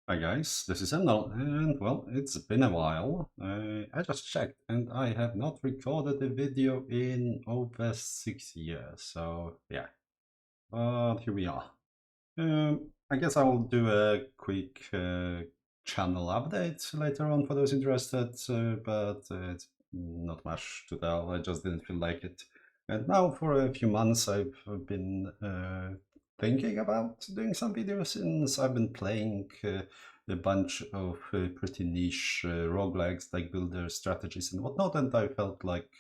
Hi guys, this is Erannorth, and well, it's been a while. I just checked, and I have not recorded a video in over 6 years. So yeah, but here we are. I guess I'll do a quick channel update later on for those interested, but it's not much to tell. I just didn't feel like it. And now for a few months, I've been thinking about doing some videos since I've been playing a bunch of pretty niche roguelikes, like builder strategies and whatnot, and I felt like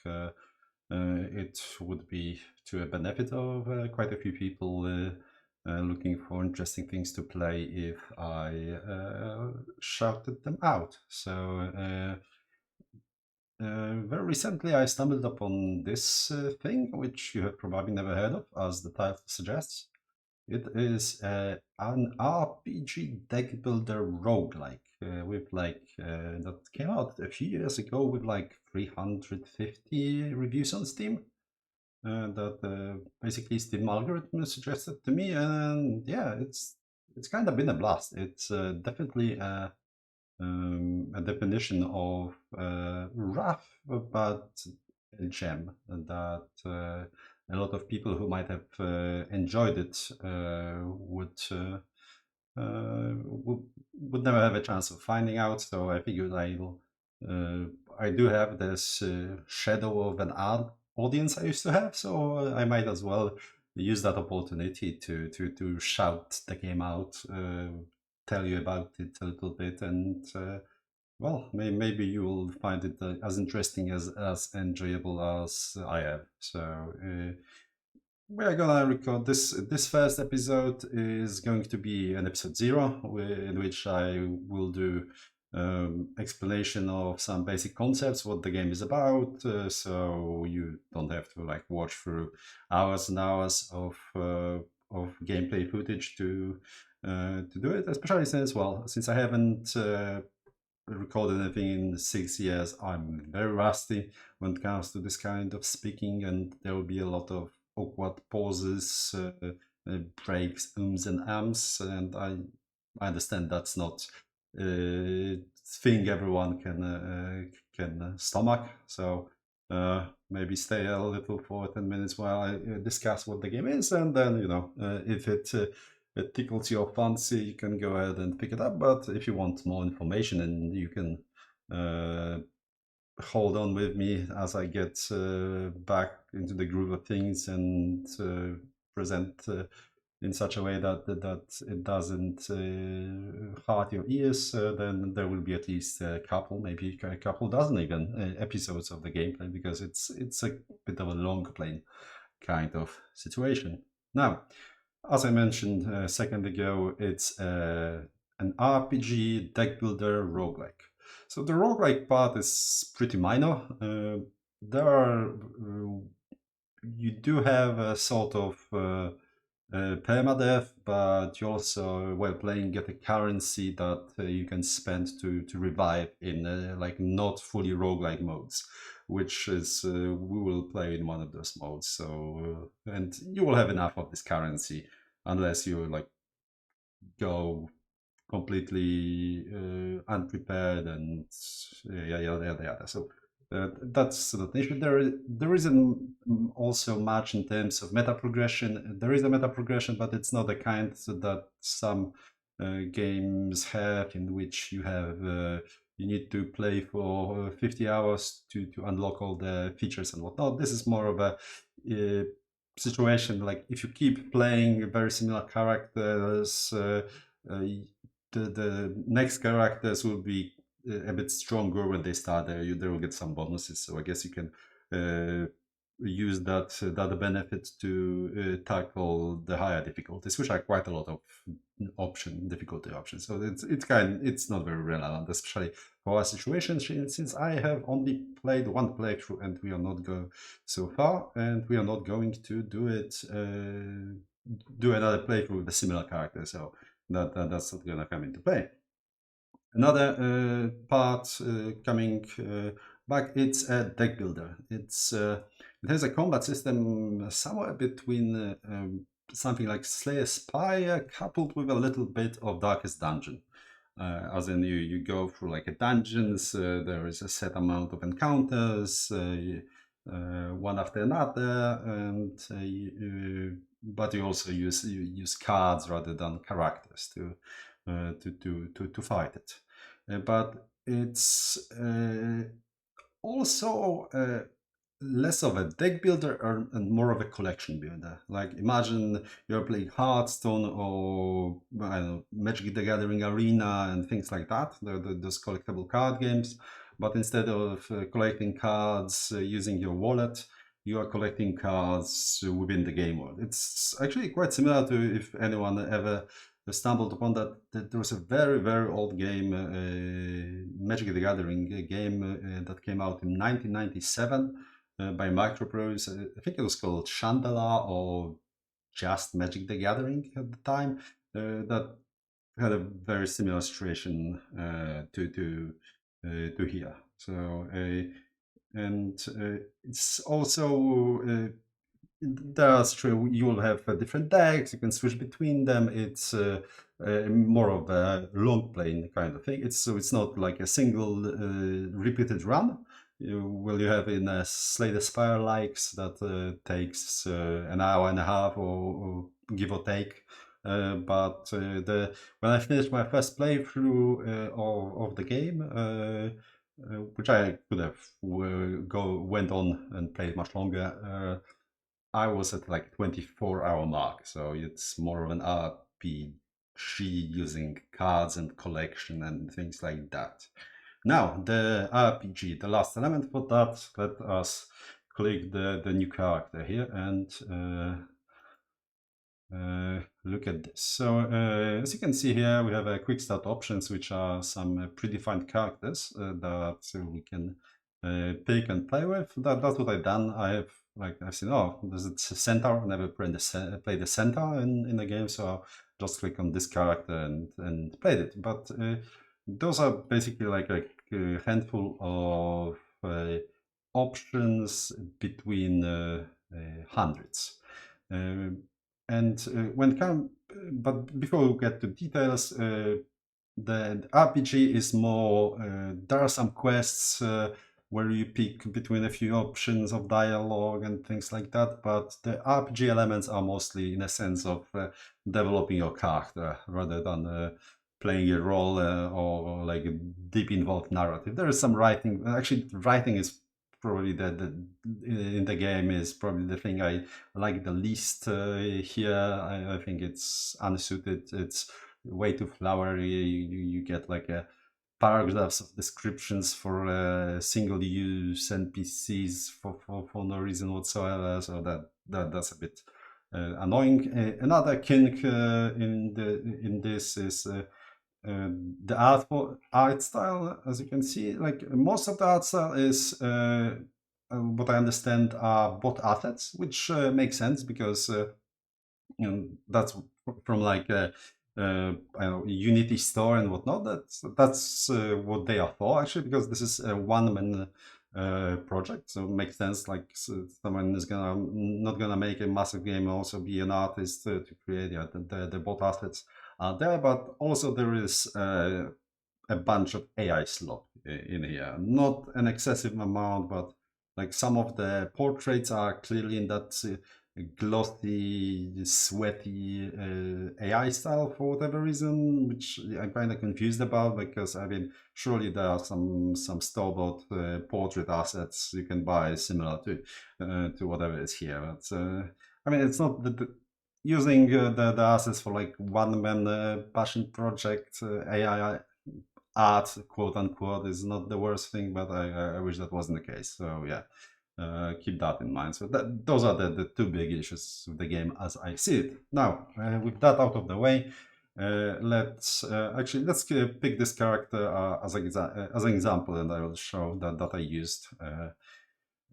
it would be to a benefit of quite a few people looking for interesting things to play if I shouted them out. So very recently I stumbled upon this thing, which you have probably never heard of, as the title suggests. It is an RPG deck builder roguelike with that came out a few years ago with like 350 reviews on Steam. That basically Steam algorithm suggested to me, and yeah, it's kind of been a blast. It's definitely a definition of rough but a gem that a lot of people who might have enjoyed it would would never have a chance of finding out. So I figured uh, I do have this shadow of an audience I used to have, so I might as well use that opportunity to shout the game out, tell you about it a little bit, and well, maybe you will find it as interesting as enjoyable as I have. So we are gonna record this first episode is going to be an episode 0, in which I will do explanation of some basic concepts, what the game is about, so you don't have to like watch through hours and hours of gameplay footage to do it. Especially since I haven't recorded anything in 6 years, I'm very rusty when it comes to this kind of speaking, and there will be a lot of awkward pauses, breaks, ums and ams, and I understand that's not a thing everyone can stomach. So maybe stay a little for 10 minutes while I discuss what the game is, and then if it tickles your fancy, you can go ahead and pick it up. But if you want more information, and you can uh, hold on with me as I get back into the groove of things and present in such a way that it doesn't hurt your ears, then there will be at least a couple, maybe a couple dozen even episodes of the gameplay, because it's a bit of a long playing kind of situation. Now, as I mentioned a second ago, it's an RPG deck builder roguelike. So the roguelike part is pretty minor. There are you do have a sort of permadeath, but you also, while playing, get a currency that you can spend to revive in like not fully roguelike modes, which is we will play in one of those modes. So and you will have enough of this currency unless you like go completely unprepared and yada. So that's the issue. There isn't also much in terms of meta progression. There is a meta progression, but it's not the kind that some games have, in which you need to play for 50 hours to unlock all the features and whatnot. This is more of a situation like if you keep playing very similar characters. The next characters will be a bit stronger when they start. They will get some bonuses. So I guess you can use that benefit to tackle the higher difficulties, which are quite a lot of difficulty options. So it's not very relevant, especially for our situation, since I have only played one playthrough and we are not go so far, and we are not going to do it. Do another playthrough with a similar character. So that's not gonna come into play. Another part coming back, it's a deck builder. It has a combat system somewhere between something like Slayer Spire coupled with a little bit of Darkest Dungeon. as in you go through like a dungeons. There is a set amount of encounters, one after another, and but you also use cards rather than characters to fight it. But it's also less of a deck builder and more of a collection builder. Like imagine you're playing Hearthstone or I don't know, Magic the Gathering Arena and things like that. Those collectible card games. But instead of collecting cards using your wallet, you are collecting cards within the game world. It's actually quite similar to if anyone ever stumbled upon that there was a very old game, Magic the Gathering game that came out in 1997 by Microprose. I think it was called Chandala or just Magic the Gathering at the time. That had a very similar situation to here. So and it's also that's true. You will have different decks. You can switch between them. It's more of a long playing kind of thing. It's not like a single repeated run. You have in a Slay the Spire likes that takes an hour and a half or give or take. But when I finished my first playthrough of the game, which I could have went on and played much longer. I was at like 24-hour mark, so it's more of an RPG using cards and collection and things like that. Now, the RPG, the last element for that, let us click the new character here and look at this. So as you can see here, we have a quick start options, which are some predefined characters that we can pick and play with. That's what I've done. I've seen, oh, there's a centaur. I never played the centaur in the game, so I'll just click on this character and played it. But those are basically like a handful of options between hundreds. And when come, but before we get to details, the RPG is more. There are some quests where you pick between a few options of dialogue and things like that. But the RPG elements are mostly in a sense of developing your character rather than playing a role or like a deep involved narrative. There is some writing. Actually, writing is probably in the game is probably the thing I like the least here. I think it's unsuited. It's way too flowery. You get like a paragraphs of descriptions for single-use NPCs for no reason whatsoever. So that's a bit annoying. Another kink in this is the art style. As you can see, like most of the art style is what I understand are bot assets, which makes sense because that's from like I know, Unity store and whatnot. That's what they are for actually, because this is a one-man project, so it makes sense. Like someone is not gonna make a massive game and also be an artist to create the bot assets are there, but also there is a bunch of AI slop in here. Not an excessive amount, but like some of the portraits are clearly in that glossy, sweaty AI style for whatever reason, which I'm kind of confused about, because I mean, surely there are some store-bought portrait assets you can buy similar to whatever is here. But I mean, it's not using the assets for like one-man passion project AI art, quote unquote, is not the worst thing, but I wish that wasn't the case. So yeah, keep that in mind. So those are the two big issues with the game as I see it. Now, with that out of the way, let's pick this character as an example, and I will show that I used.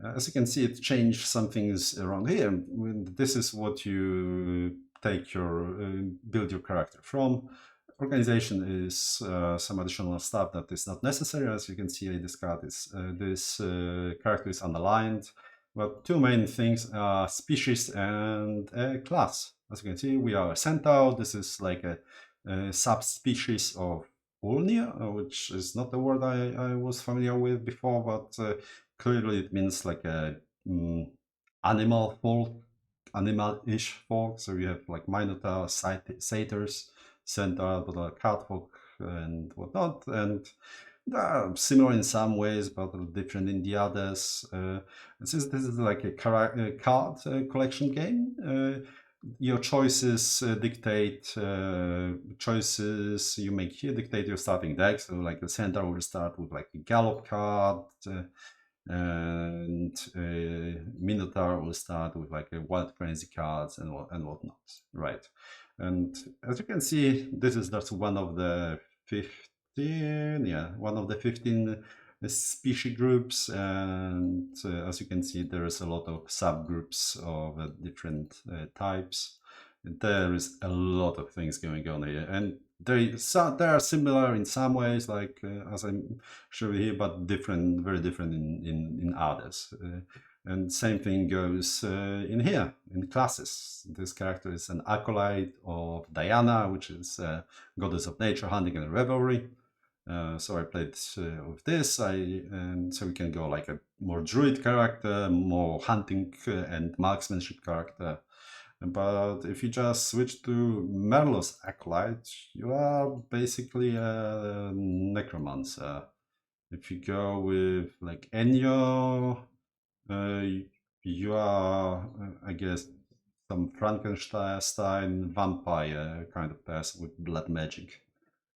As you can see, it changed some things around here. This is what you take build your character from. Organization is some additional stuff that is not necessary. As you can see, this character is unaligned. But two main things are species and class. As you can see, we are a centaur. This is like a subspecies of Ulnia, which is not the word I was familiar with before, but clearly it means like a animal folk, animal-ish folk. So you have like Minotaur, satyrs, centaur, but cat folk and whatnot, and similar in some ways, but different in the others. Since this is like a card collection game, your choices dictate choices you make here dictate your starting deck. So like the centaur will start with like a gallop card, and Minotaur will start with like a wild frenzy cards and whatnot, right? And as you can see, this is just one of the 15, yeah, one of the 15 species groups, and as you can see, there's a lot of subgroups of different types. There is a lot of things going on here, and they are similar in some ways, like as I'm showing here, but different, very different in others. And same thing goes in here, in classes. This character is an acolyte of Diana, which is goddess of nature, hunting, and revelry. So I played with this, and so we can go like a more druid character, more hunting and marksmanship character. But if you just switch to Merlos Acolyte, you are basically a necromancer. If you go with like Enyo, you are, I guess, some Frankenstein vampire kind of person with blood magic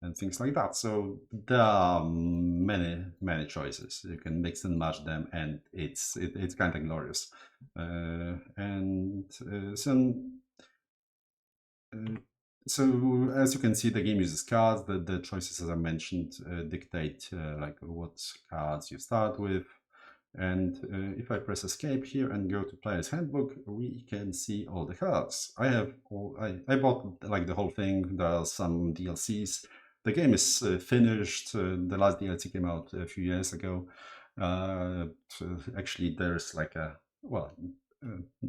and things like that. So there are many choices. You can mix and match them, and it's kind of glorious. And so as you can see, the game uses cards. The choices, as I mentioned, dictate like what cards you start with. And if I press escape here and go to player's handbook, we can see all the cards. I bought like the whole thing. There are some DLCs. The game is finished. The last DLC came out a few years ago. Actually, there's like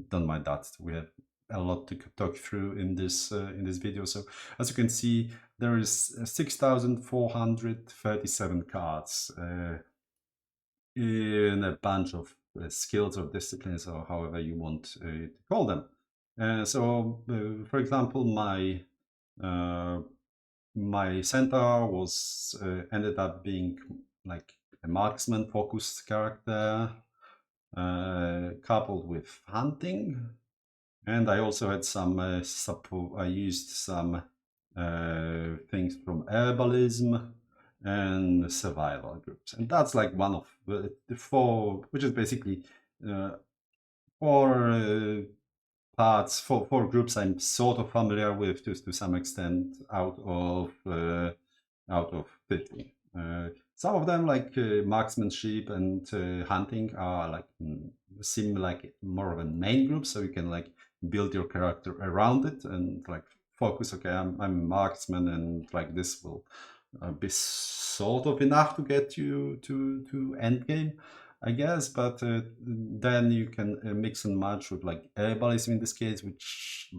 don't mind that. We have a lot to talk through in this video. So as you can see, there is 6,437 cards in a bunch of skills or disciplines, or however you want to call them. So, for example, my centaur was ended up being like a marksman focused character, coupled with hunting, and I also had some support. I used some things from herbalism and survival groups, and that's like one of the four, which is basically four parts, four groups I'm sort of familiar with to some extent out of 50. Some of them, like marksmanship and hunting, are like seem like more of a main group, so you can like build your character around it and like focus. Okay, I'm a marksman, and like this will be sort of enough to get you to end game, I guess. But then you can mix and match with like herbalism in this case, which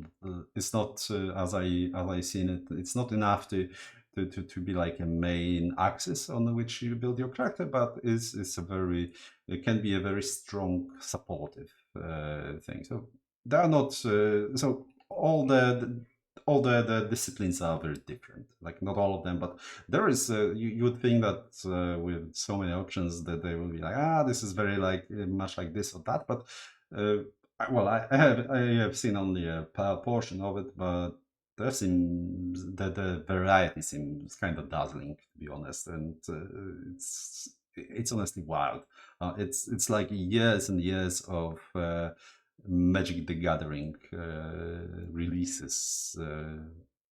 is not as I seen it. It's not enough to be like a main axis on which you build your character, but it can be a very strong supportive thing. So they are not so all the disciplines are very different. Like not all of them, but there is you would think that with so many options that they will be like, this is very like much like this or that. But I have seen only a portion of it, but there seems that the variety seems kind of dazzling, to be honest, and it's honestly wild. It's like years and years of Magic the Gathering releases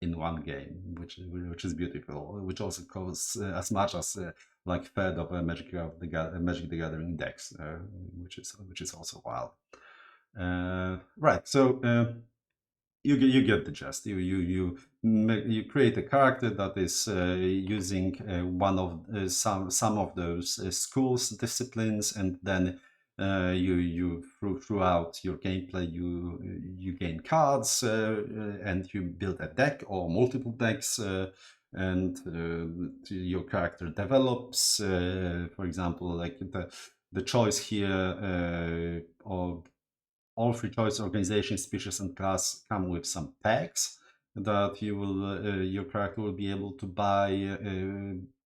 in one game, which is beautiful. Which also covers as much as like third of a Magic the Gathering decks, which is also wild. Right. So you get the gist. You create a character that is using one of some of those schools disciplines, and then you throughout your gameplay you gain cards and you build a deck or multiple decks and your character develops. For example, like the choice here of all three choice organization, species, and class come with some packs that your character will be able to buy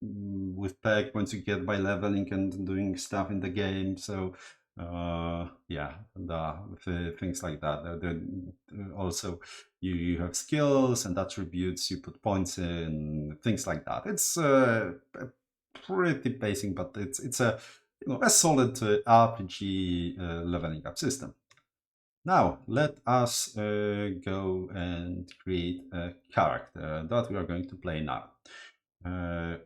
with pack once you get by leveling and doing stuff in the game. So yeah, things like that. Also, you have skills and attributes. You put points in, things like that. It's pretty basic, but it's a a solid RPG leveling up system. Now, let us go and create a character that we are going to play now. Uh,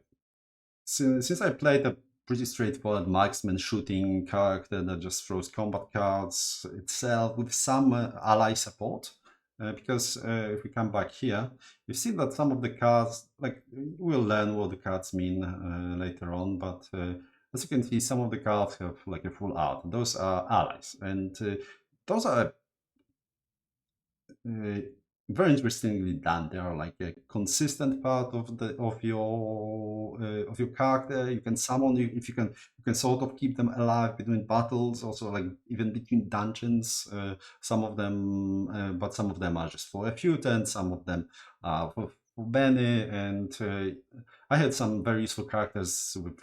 since I played a pretty straightforward marksman shooting character that just throws combat cards itself with some ally support, because if we come back here, you see that some of the cards, like we'll learn what the cards mean later on, but as you can see, some of the cards have like a full art. Those are allies, and those are uh, very interestingly done. They are like a consistent part of the of your character. You can summon if you can sort of keep them alive between battles. Also, like even between dungeons. Some of them, but some of them are just for a few turns. Some of them are for many. And I had some very useful characters with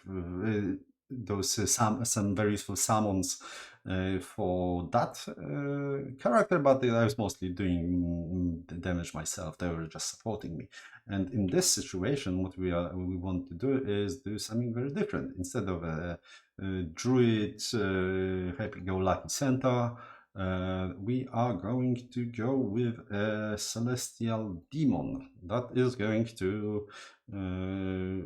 those some very useful summons for that character, but I was mostly doing the damage myself. They were just supporting me. And in this situation, what we want to do is do something very different. Instead of a druid, happy-go-lucky centaur, we are going to go with a celestial demon that is going to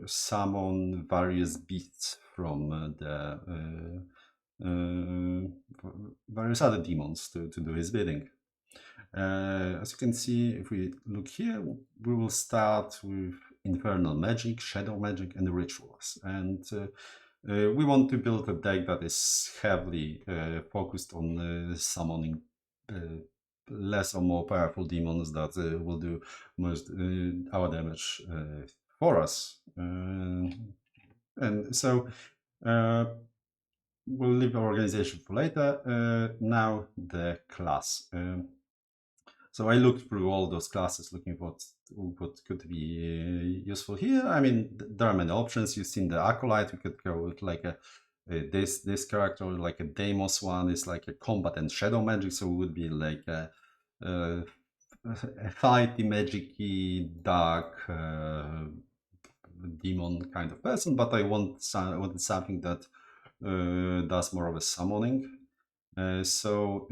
summon various beasts from various other demons to do his bidding. As you can see, if we look here, we will start with infernal magic, shadow magic, and rituals. And we want to build a deck that is heavily focused on summoning less or more powerful demons that will do most our damage for us. And so we'll leave our organization for later. Now the class. So I looked through all those classes, looking what could be useful here. I mean, there are many options. You've seen the acolyte. We could go with like this character, like a Deimos one, is like a combat and shadow magic. So it would be like a fighty, magicy, dark demon kind of person. But I wanted something that does more of a summoning. So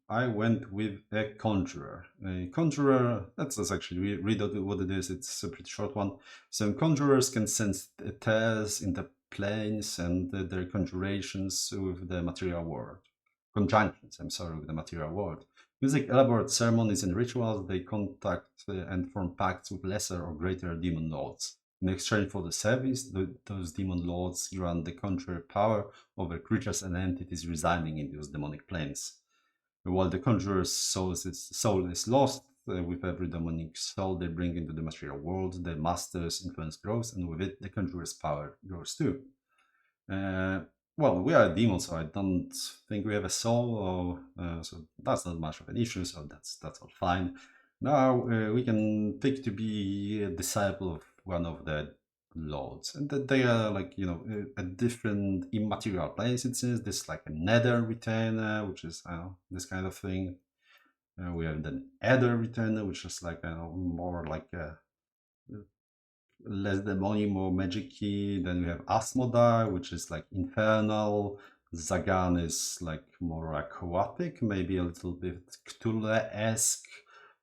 I went with a Conjurer. A Conjurer, let's actually read out what it is. It's a pretty short one. So Conjurers can sense tears in the planes and their conjurations with the material world. Conjunctions, I'm sorry, with the material world. Using elaborate ceremonies and rituals, they contact and form pacts with lesser or greater demon lords. In exchange for the service, those demon lords grant the Conjurer power over creatures and entities residing in those demonic planes. While the Conjurer's soul is lost, with every demonic soul they bring into the material world, the Master's influence grows, and with it, the Conjurer's power grows too. Well, we are demons, so I don't think we have a soul, so that's not much of an issue, so that's all fine. Now we can pick to be a disciple of one of the lords, and that they are like a different immaterial place. It says this like a nether retainer, which is this kind of thing. We have the Ether retainer, which is like more like a less demonic, more magic-y. Then we have Asmodai, which is like infernal. Zagan is like more aquatic, maybe a little bit Cthulhu-esque.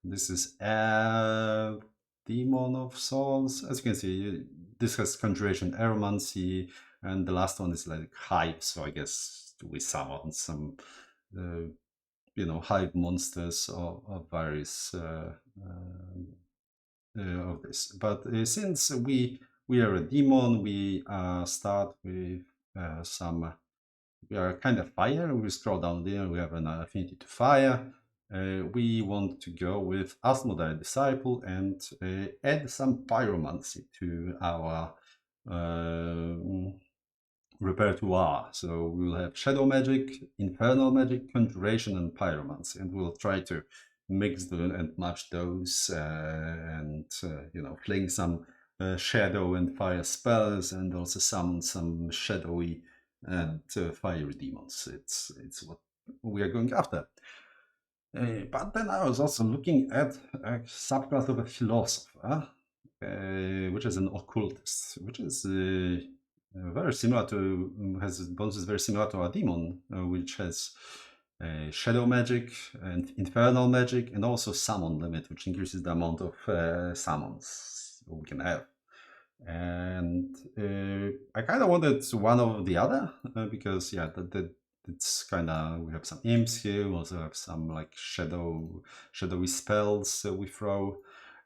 This is a demon of souls. As you can see, this has conjuration, aromancy, and the last one is like hive. So I guess we summon some, hive monsters of various of this. But since we are a demon, we start with some. We are kind of fire. We scroll down there. We have an affinity to fire, we want to go with Asmodai Disciple and add some pyromancy to our repertoire. So we'll have shadow magic, infernal magic, conjuration, and pyromancy, and we'll try to mix them and match those, and fling some shadow and fire spells, and also summon some shadowy and fiery demons. It's what we are going after. But then I was also looking at a subclass of a philosopher, which is an occultist, which is very similar to, has bonuses very similar to a demon, which has shadow magic and infernal magic, and also summon limit, which increases the amount of summons we can have. And I kind of wanted one or the other, because yeah, it's kind of, we have some imps here, we also have some like shadowy spells we throw,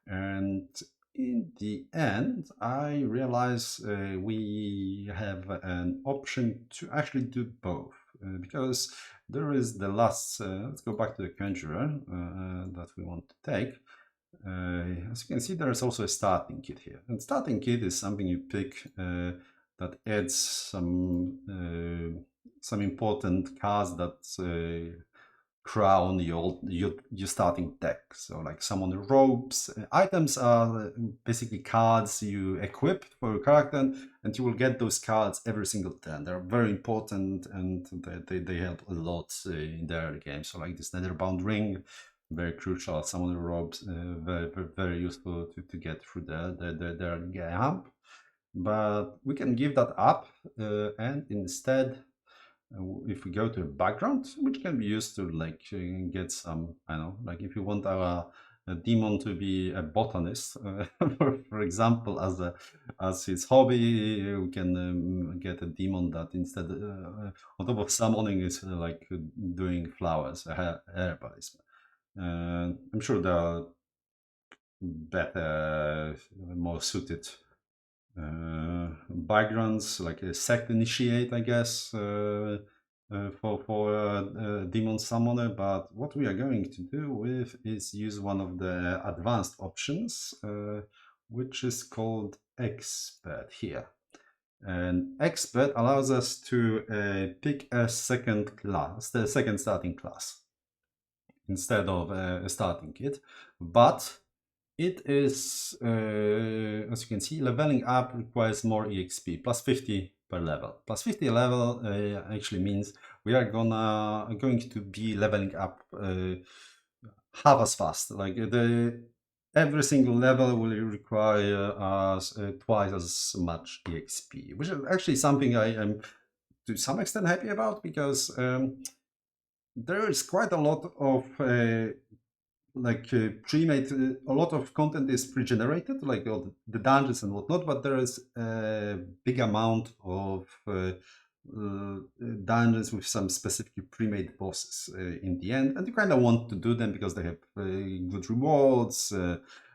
and in the end I realize we have an option to actually do both, because there is the last, let's go back to the Conjurer that we want to take. As you can see, there's also a starting kit here, and starting kit is something you pick that adds some important cards that crown your starting deck. So like summon robes. Items are basically cards you equip for your character, and you will get those cards every single turn. They're very important, and they help a lot in the early game. So like this Netherbound Ring, very crucial. Summon the robes, very useful to get through the early game. But we can give that up, and instead, if we go to a background, which can be used to like get some, I don't know, like if you want a demon to be a botanist, for example, as his hobby, we can get a demon that instead, on top of summoning, is like doing flowers, herbalism. I'm sure there are better, more suited backgrounds, like a sect initiate, I guess, for a demon summoner. But what we are going to do with is use one of the advanced options, which is called Expert here. And Expert allows us to pick a second class, the second starting class, instead of a starting kit. But it is, as you can see, leveling up requires more EXP, plus 50 per level. Plus 50 level actually means we are going to be leveling up half as fast. Like every single level will require us twice as much EXP, which is actually something I am to some extent happy about, because there is quite a lot of pre-made, a lot of content is pre-generated, like all the dungeons and whatnot, but there is a big amount of dungeons with some specifically pre-made bosses in the end, and you kind of want to do them because they have good rewards,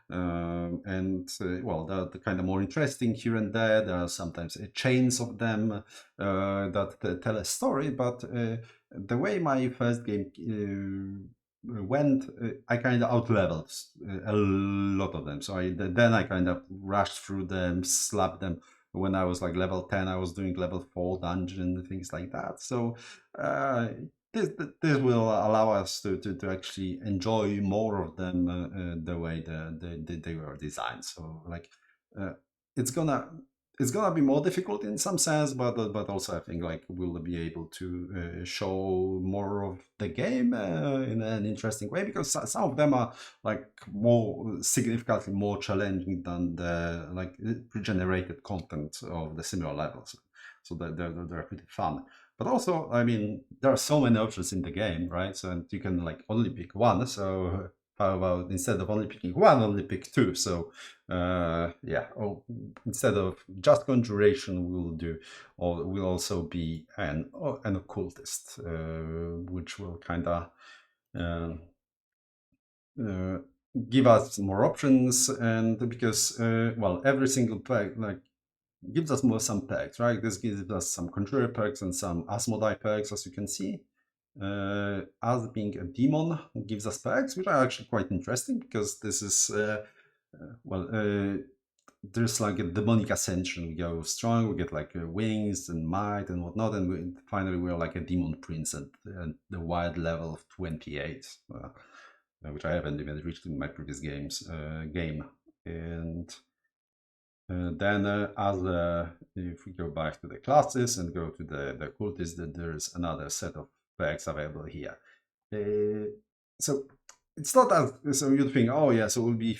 well, they're kind of more interesting here and there. There are sometimes chains of them that tell a story, but the way my first game went, I kind of out-leveled a lot of them. So then I kind of rushed through them, slapped them. When I was like level 10, I was doing level 4 dungeon and things like that. So this will allow us to actually enjoy more of them the way they were designed. So like it's gonna be more difficult in some sense, but also I think like we'll be able to show more of the game in an interesting way, because some of them are like significantly more challenging than the like pre-generated content of the similar levels. So they're pretty fun. But also, I mean, there are so many options in the game, right? So and you can like only pick one. So how about instead of only picking one, only pick two? So yeah, instead of just conjuration, we'll also be an occultist, which will kind of give us more options, and because well, every single pack like gives us some perks, right? This gives us some Conjurer perks and some Asmodai perks, as you can see. As being a demon gives us perks, which are actually quite interesting because this is well, there's like a demonic ascension. We go strong, we get like wings and might and whatnot, and finally we're like a demon prince at the wild level of 28, which I haven't even reached in my previous game. And then, if we go back to the classes and go to the occultist, then there's another set of perks available here. Uh, so it's not as so you'd think, oh yeah, so it will be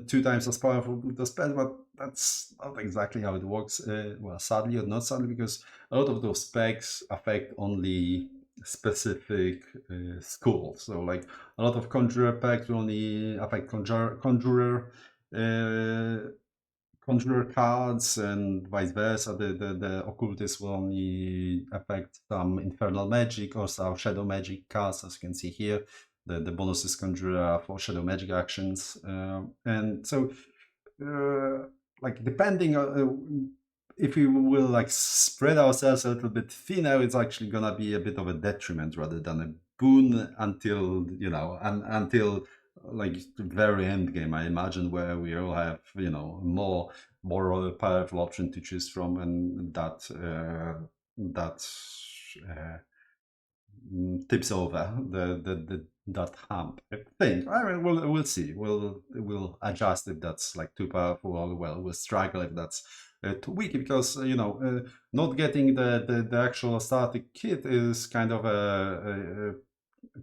two times as powerful with the spell, but that's not exactly how it works. Well, sadly or not sadly, because a lot of those specs affect only specific schools. So like a lot of conjurer packs will only affect uh, conjurer cards and vice versa. The occultist will only affect some infernal magic or some shadow magic cards, as you can see here. The bonuses conjurer are for shadow magic actions. And so, like, depending on if we will like spread ourselves a little bit thinner, it's actually gonna be a bit of a detriment rather than a boon until, until like the very end game, I imagine, where we all have, more powerful option to choose from, and that uh, tips over the that hump. I think. I mean, we'll see. We'll adjust if that's like too powerful, or well, we'll struggle if that's too weak, because not getting the actual static kit is kind of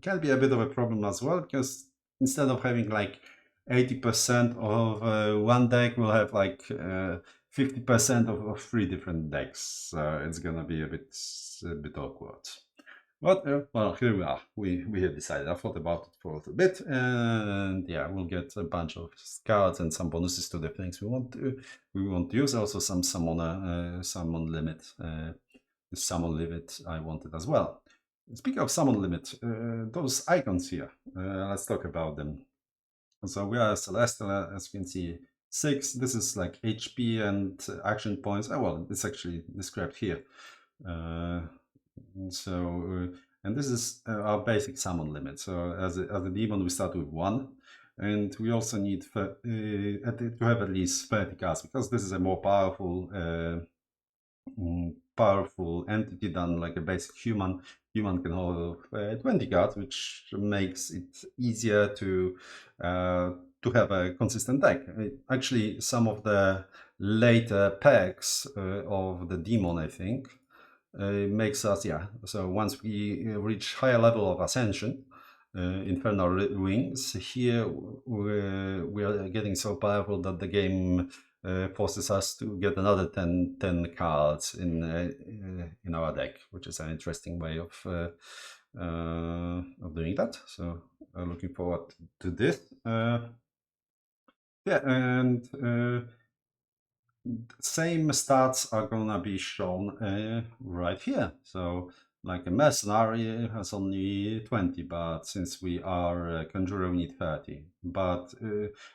can be a bit of a problem as well, because instead of having like 80% of one deck, we'll have like 50% of three different decks. So it's gonna be a bit awkward. But well, here we are. We have decided. I thought about it for a little bit, and yeah, we'll get a bunch of cards and some bonuses to the things we want to use. Also, some summon limit. The summon limit I wanted as well. Speaking of summon limit, those icons here. Let's talk about them. So we are Celestial, as you can see, 6. This is like HP and action points. Oh, well, it's actually described here. Uh, and this is our basic summon limit. So as a demon, we start with 1. And we also need to have at least 30 cards, because this is a more powerful entity than like a basic human. Human can hold 20 cards, which makes it easier to have a consistent deck. Actually, some of the later packs of the demon, I think, makes us, yeah. So once we reach higher level of ascension, infernal wings, here we are getting so powerful that the game forces us to get another 10 cards in our deck, which is an interesting way of doing that. So looking forward to this. Yeah, and same stats are gonna be shown right here. So like a mercenary has only 20, but since we are a conjurer, we need 30. But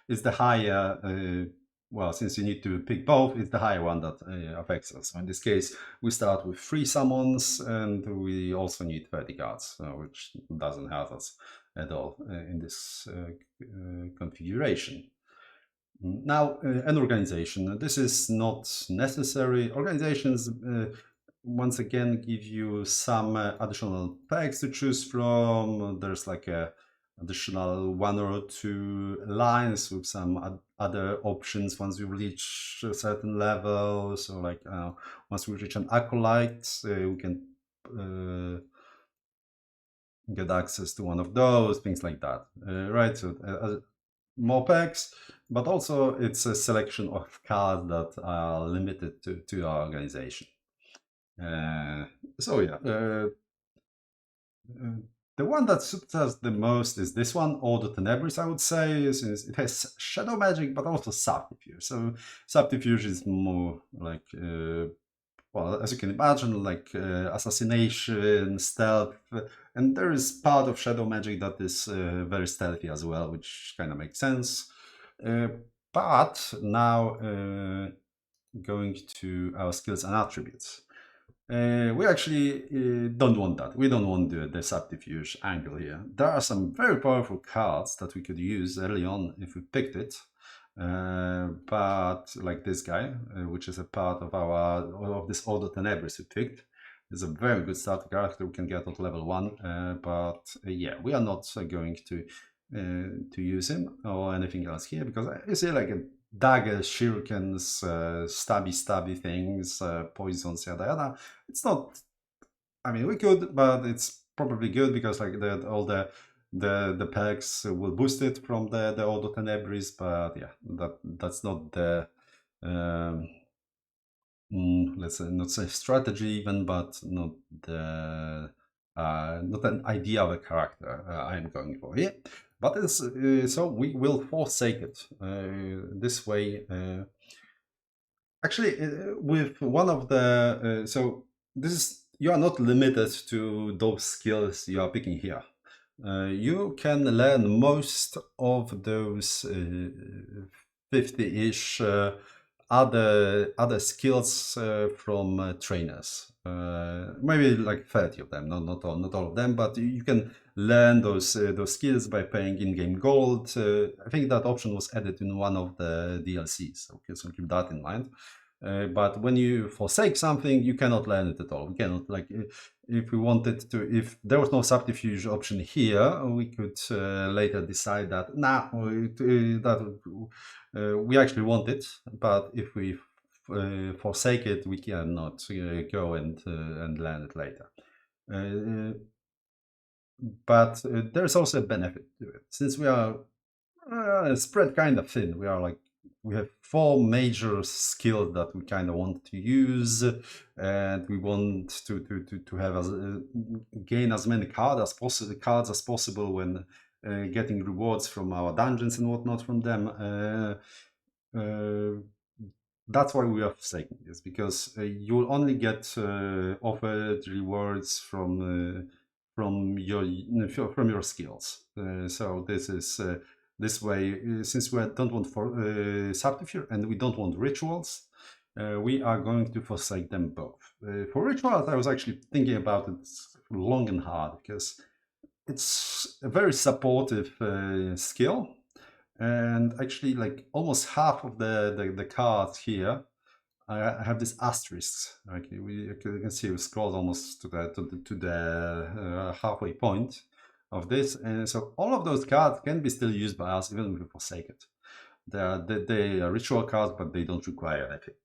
it's the higher, well, since you need to pick both, it's the higher one that affects us. So in this case, we start with 3 summons, and we also need 30 cards, which doesn't help us at all in this configuration. Now, an organization. This is not necessary. Organizations, once again, give you some additional packs to choose from. There's like a additional 1 or 2 lines with some other options once you reach a certain level. So like once we reach an acolyte, we can get access to one of those, things like that. Right, so more packs, but also it's a selection of cards that are limited to our organization. So yeah, the one that suits us the most is this one, Order Tenebris, I would say, since it has shadow magic, but also subterfuge. So subterfuge is more like, well, as you can imagine, like assassination, stealth, and there is part of shadow magic that is very stealthy as well, which kind of makes sense. But now going to our skills and attributes. We actually don't want that. We don't want the subterfuge angle here. There are some very powerful cards that we could use early on if we picked it. But like this guy, which is a part of our of this Order Tenebris we picked, is a very good starter character we can get at level 1. Yeah, we are not going to use him or anything else here because I see like a dagger, shurikens, stabby things, poisons, yada yada. It's not. I mean, we could, but it's probably good because like all the perks will boost it from the Ordo Tenebris. But yeah, that's not the let's say not say strategy even, but not the not an idea of a character I'm going for here. But it's, so we will forsake it this way. Actually, with one of the so this is you are not limited to those skills you are picking here. You can learn most of those 50-ish other skills from trainers. Maybe like 30 of them, not all of them, but you can learn those skills by paying in-game gold. I think that option was added in one of the DLCs, so keep that in mind. But when you forsake something, you cannot learn it at all. We cannot, like, if we wanted to, if there was no subterfuge option here, we could later decide that, we actually want it, but if we forsake it, we cannot go and learn it later. But there's also a benefit to it. Since we are spread kind of thin, we have 4 major skills that we kind of want to use, and we want to have gain as many cards as possible when getting rewards from our dungeons and whatnot from them. That's why we are forsaking this, because you'll only get offered rewards from your skills. So this is this way, since we don't want subterfuge and we don't want rituals, we are going to forsake them both. For rituals, I was actually thinking about it long and hard because it's a very supportive skill, and actually, like almost half of the cards here, I have this asterisk. Okay, you can see we scrolled almost to the halfway point of this, and so all of those cards can be still used by us even if we forsake it. They are ritual cards, but they don't require anything.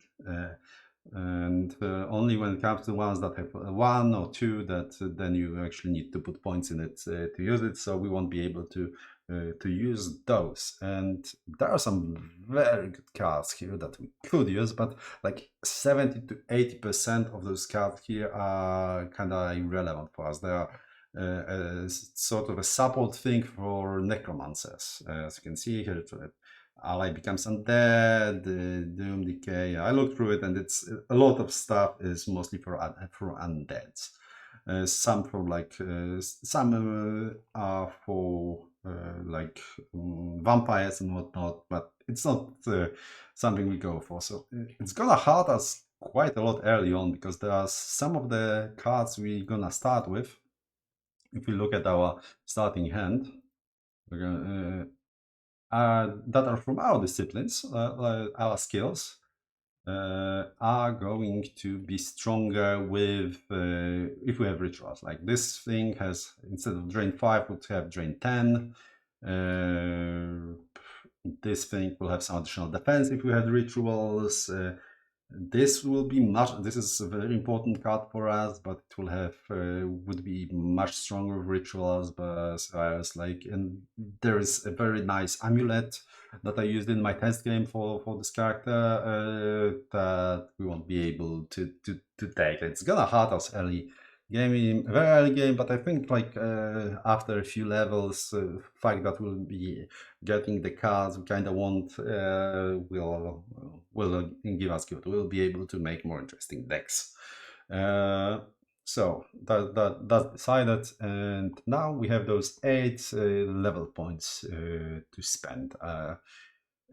And only when it comes to ones that have 1 or 2, that then you actually need to put points in it to use it. So we won't be able to use those. And there are some very good cards here that we could use, but like 70 to 80% of those cards here are kind of irrelevant for us. They are sort of a support thing for necromancers. As you can see here, ally becomes undead, doom, decay. I looked through it, and it's a lot of stuff is mostly for undeads. Some for like some are for like vampires and whatnot, but it's not something we go for. So it's gonna hurt us quite a lot early on, because there are some of the cards we're gonna start with. If we look at our starting hand, we're gonna that are from our disciplines, our skills, are going to be stronger with if we have rituals. Like this thing has, instead of drain 5, would have drain 10. This thing will have some additional defense if we had rituals. This will be this is a very important card for us, but it will have would be much stronger with rituals. But I was like, and there is a very nice amulet that I used in my test game for this character that we won't be able to take. It's gonna hurt us early game, very early game, but I think like after a few levels, fact that we'll be getting the cards we kind of want will give us good. We'll be able to make more interesting decks. So that's decided, and now we have those 8 level points to spend,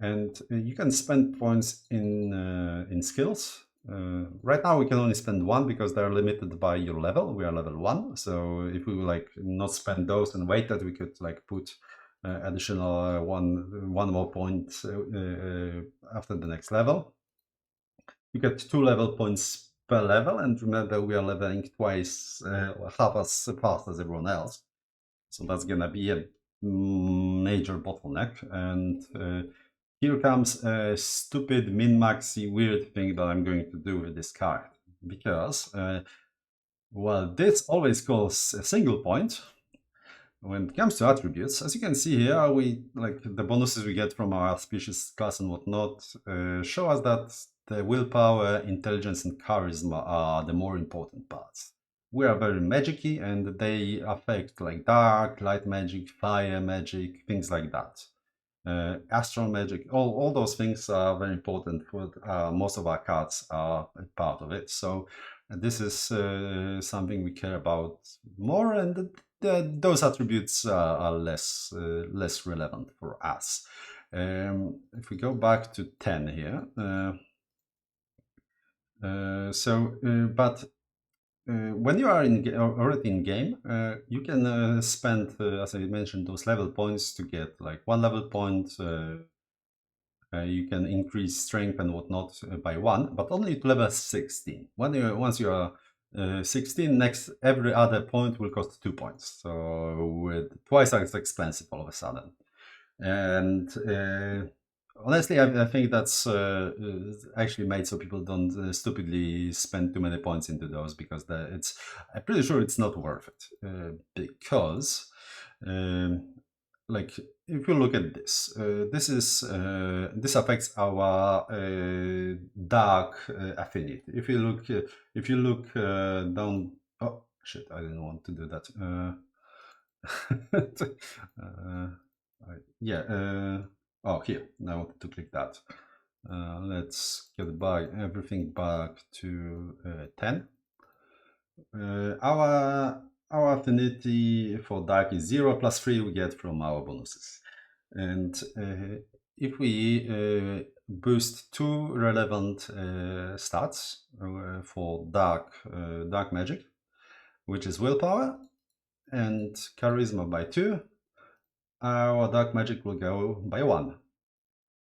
and you can spend points in skills. Right now we can only spend one because they're limited by your level. We are level 1, so if we would like not spend those and wait that, we could like put additional one more point after the next level. You get 2 level points per level, and remember we are leveling twice, half as fast as everyone else. So that's gonna be a major bottleneck. And here comes a stupid min-maxy weird thing that I'm going to do with this card. Because, well, this always calls a single point. When it comes to attributes, as you can see here, we like the bonuses we get from our species, class, and whatnot show us that the willpower, intelligence, and charisma are the more important parts. We are very magicy, and they affect like dark, light magic, fire magic, things like that. Astral magic, all those things are very important for most of our cards are a part of it. So this is something we care about more, and those attributes are less relevant for us. If we go back to 10 here, but when you are already in game, you can spend, as I mentioned, those level points to get like 1 level point. You can increase strength and whatnot by 1, but only to level 16. Once you are 16, every other point will cost 2 points. So with twice as expensive all of a sudden. And honestly, I think that's actually made so people don't stupidly spend too many points into those, because I'm pretty sure it's not worth it. Because like if you look at this, this affects our dark affinity. If you look down, oh shit, I didn't want to do that. Oh, here, I wanted to click that. Let's get everything back to 10. Our affinity for dark is 0 plus 3 we get from our bonuses. And if we boost 2 relevant stats for dark magic, which is willpower and charisma by 2, our dark magic will go by 1.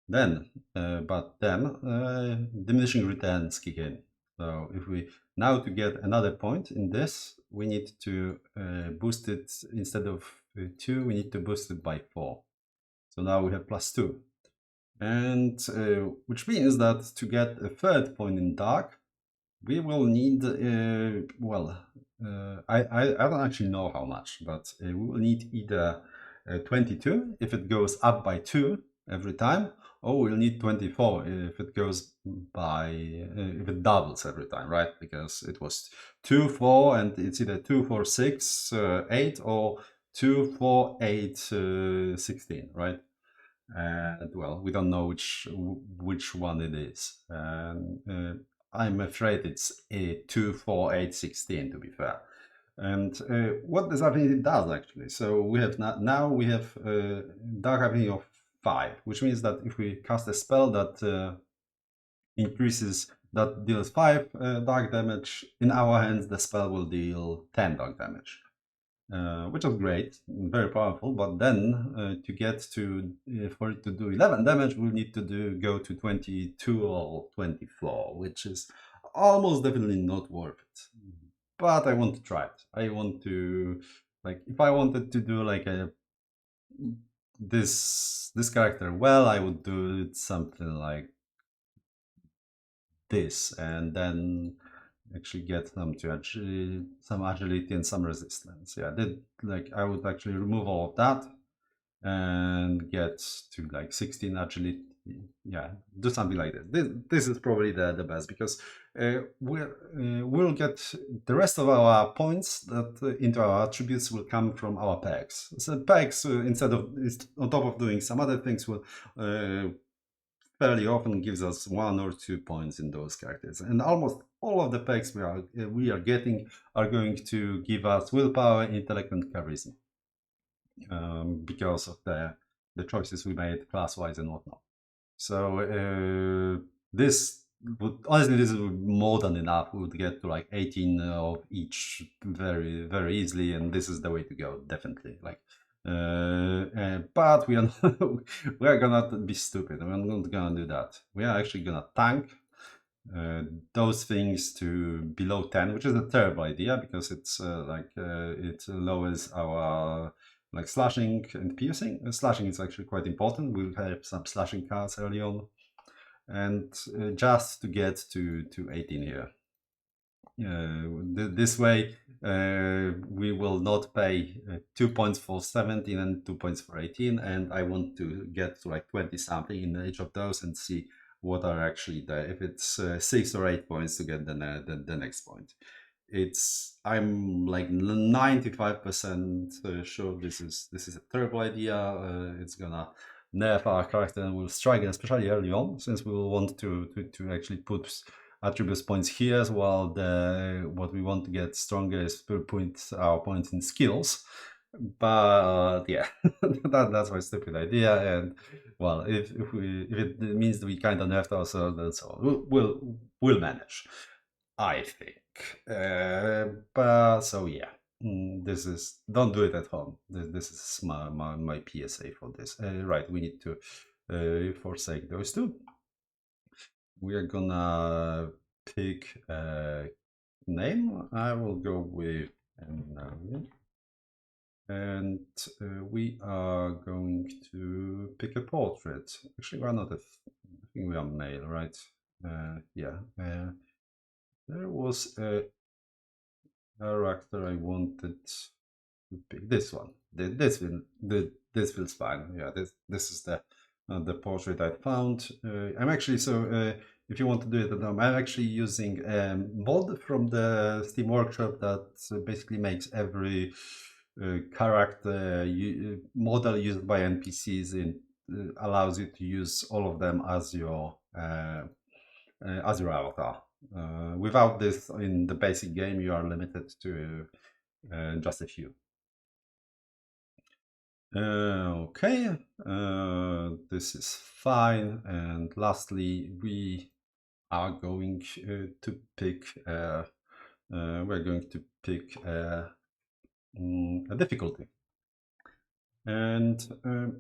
But then diminishing returns kick in. So if we now to get another point in this, we need to boost it instead of 2, we need to boost it by 4. So now we have plus 2. And which means that to get a third point in dark, we will need, I don't actually know how much, but we will need either 22 if it goes up by 2 every time, or we'll need 24 if it goes by, if it doubles every time, right? Because it was 2, 4, and it's either 2, 4, 6, 8, or 2, 4, 8, 16, right? And well, we don't know which one it is. I'm afraid it's a 2, 4, 8, 16 to be fair. And what this affinity does actually, so we have now we have dark affinity of 5, which means that if we cast a spell that deals 5 dark damage, in our hands the spell will deal 10 dark damage. Which is great, very powerful, but then to get to, for it to do 11 damage, we'll need to go to 22 or 24, which is almost definitely not worth it. But I want to try it. I want to, like, if I wanted to do like this character well, I would do it something like this, and then actually get them to some agility and some resistance. Yeah, I would actually remove all of that and get to like 16 agility. Yeah, do something like this. This is probably the best, because we'll get the rest of our points that into our attributes will come from our pegs. So pegs, instead of on top of doing some other things, will fairly often gives us 1 or 2 points in those characters, and almost all of the packs we are getting are going to give us willpower, intellect, and charisma, because of the choices we made class-wise and whatnot. So this would honestly, this would be more than enough. We would get to like 18 of each very, very easily, and this is the way to go, definitely. Like, but we are we are gonna be stupid. We're not gonna do that. We are actually gonna tank uh, those things to below 10, which is a terrible idea because it's it lowers our like slashing and piercing. Slashing is actually quite important. We'll have some slashing cards early on, and just to get to 18 here. This way, we will not pay 2 points for 17 and 2 points for 18, and I want to get to like 20 something in each of those and see what are actually there. If it's 6 or 8 points to get the next point. I'm like 95% sure this is a terrible idea. It's gonna nerf our character and will strike, especially early on, since we will want to actually put attributes points here as well. What we want to get stronger is per point our points in skills. But yeah, that's my stupid idea. And well, if it means that we kind of nerfed ourselves, that's all. We'll manage, I think. But so yeah, this is don't do it at home. This is my PSA for this. Right, we need to forsake those two. We are gonna pick a name. I will go with and we are going to pick a portrait. Actually, we're not I think we are male, right? Yeah. There was a character I wanted to pick. This one. This feels fine. Yeah, this is the portrait I found. I'm actually if you want to do it at home, I'm actually using a mod from the Steam Workshop that basically makes every character model used by NPCs allows you to use all of them as your avatar. Without this, in the basic game, you are limited to just a few. Okay, this is fine. And lastly, we are going to pick. We're going to pick a difficulty. And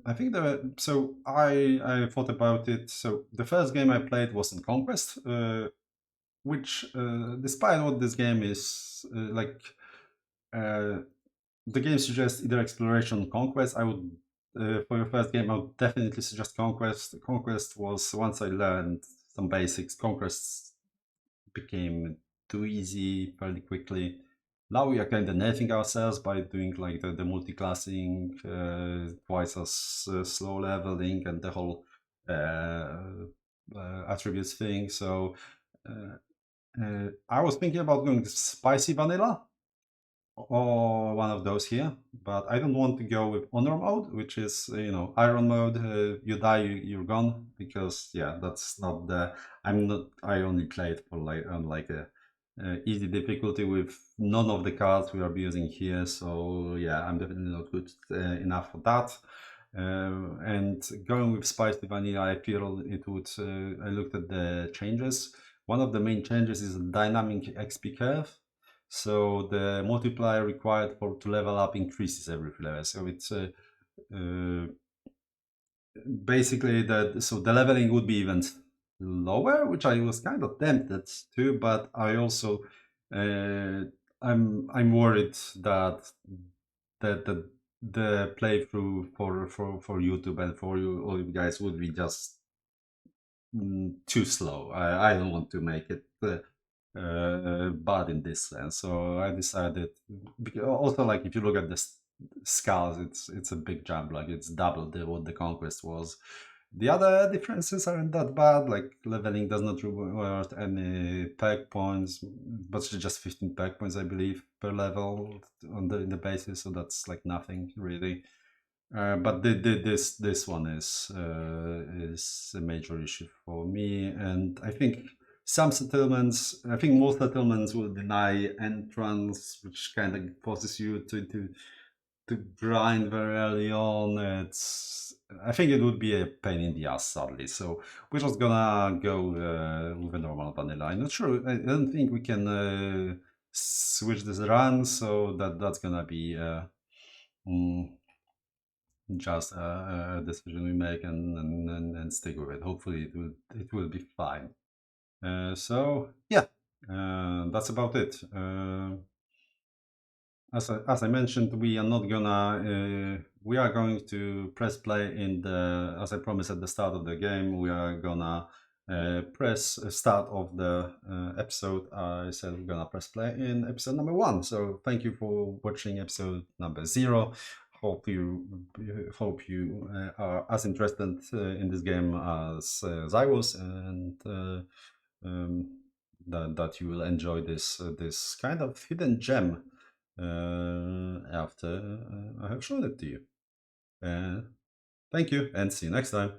I think so I thought about it. So the first game I played was in Conquest, which despite what this game is like, the game suggests either exploration or conquest. I would for your first game I would definitely suggest Conquest. Conquest was, once I learned some basics, Conquest became too easy fairly quickly. Now we are kind of nerfing ourselves by doing like the multi-classing, twice as slow leveling, and the whole attributes thing. So I was thinking about going spicy vanilla or one of those here, but I don't want to go with honor mode, which is iron mode. You die, you're gone, because yeah, that's not the. I only played for like on like a easy difficulty with none of the cards we are using here. So yeah, I'm definitely not good enough for that. And going with spicy vanilla, I feel it would. I looked at the changes. One of the main changes is a dynamic XP curve. So the multiplier required to level up increases every level. So it's uh, basically the leveling would be even lower, which I was kind of tempted to, but I also I'm worried that the playthrough for YouTube and for all you guys would be just too slow. I don't want to make it bad in this sense. So I decided, because also like if you look at the scales, it's a big jump. Like it's double what the Conquest was. The other differences aren't that bad. Like leveling does not reward any perk points, but it's just 15 perk points, I believe, per level in the basis. So that's like nothing really. But this one is a major issue for me, and I think most settlements will deny entrance, which kind of forces you to to grind very early on. I think it would be a pain in the ass, sadly. So we're just gonna go with a normal vanilla. I'm not sure. I don't think we can switch this around, so that's gonna be mm, just a decision we make and stick with it. Hopefully, it will be fine. So yeah, that's about it. As I mentioned, we are not gonna we are going to press play in the, as I promised at the start of the game, we are gonna press start of the episode. I said we're gonna press play in episode number 1. So thank you for watching episode number 0. Hope you are as interested in this game as I was, and um, that you will enjoy this kind of hidden gem after I have shown it to you. Thank you, and see you next time.